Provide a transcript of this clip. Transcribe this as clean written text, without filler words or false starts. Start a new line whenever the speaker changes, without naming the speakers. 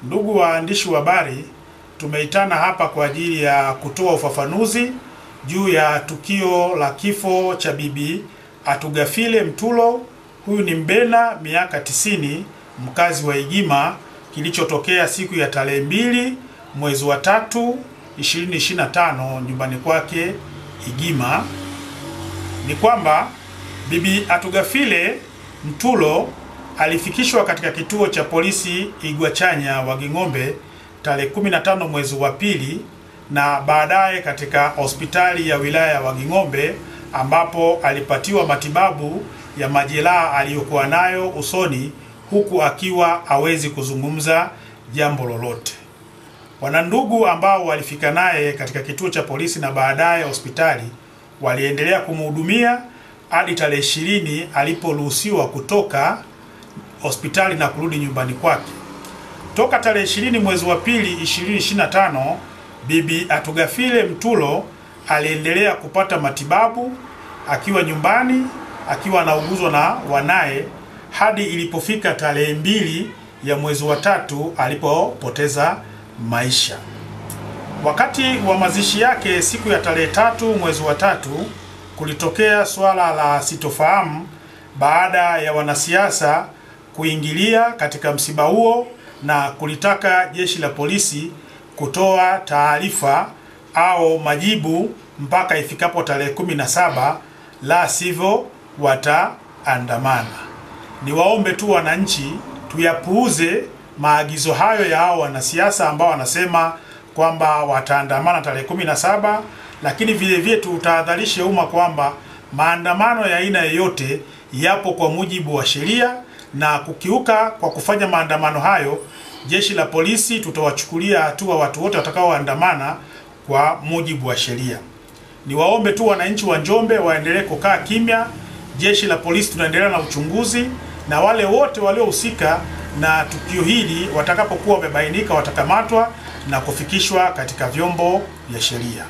Ndugu waandishi wa habari, tumeitana hapa kwa ajili ya kutoa ufafanuzi juu ya tukio la kifo cha Bibi Atugafile Mtulo, huyu ni Mbena, miaka 90, mkazi wa Igima, kilichotokea siku ya tarehe 2 mwezi wa 3 2025 nyumbani kwake Igima. Ni kwamba Bibi Atugafile Mtulo alifikishwa katika kituo cha polisi Igwachanya Wanging'ombe tarehe 15 mwezi wa 2 na baadaye katika hospitali ya wilaya ya Wanging'ombe ambapo alipatiwa matibabu ya majeraha aliyokuwa nayo usoni, huku akiwa hawezi kuzungumza jambo lolote. Wanandugu ambao walifika naye katika kituo cha polisi na baadaye hospitali waliendelea kumhudumia hadi tarehe 20 aliporuhusiwa kutoka hospitali na kurudi nyumbani kwake. Toka tarehe 20 mwezi wa 2 2025, Bibi Atugafile Mtulo aliendelea kupata matibabu akiwa nyumbani, akiwa anauguzwa na wanaye hadi ilipofika tarehe 2 ya mwezi wa 3 alipopoteza maisha. Wakati wa mazishi yake siku ya tarehe 3 mwezi wa 3 kulitokea swala la sitofahamu baada ya wanasiasa kuingilia katika msiba huo na kulitaka jeshi la polisi kutoa taarifa au majibu mpaka ifikapo tarehe 17, la sivyo wataandamana. Niwaombe tu wananchi tuyapuuze maagizo hayo ya hao wanasiasa ambao wanasema kwamba wataandamana tarehe 17, lakini vile vile tutahadharishe umma kwamba maandamano ya aina yoyote yapo kwa mujibu wa sheria, na kukiuka kwa kufanya maandamano hayo, jeshi la polisi tutawachukulia hatua watu wote watakaoandamana kwa mujibu wa sheria. Niwaombe tu wananchi wa Njombe waendelee kukaa kimya. Jeshi la polisi tunaendelea na uchunguzi, na wale wote waliohusika na tukio hili watakapokuwa wamebainika watakamatwa na kufikishwa katika vyombo vya sheria.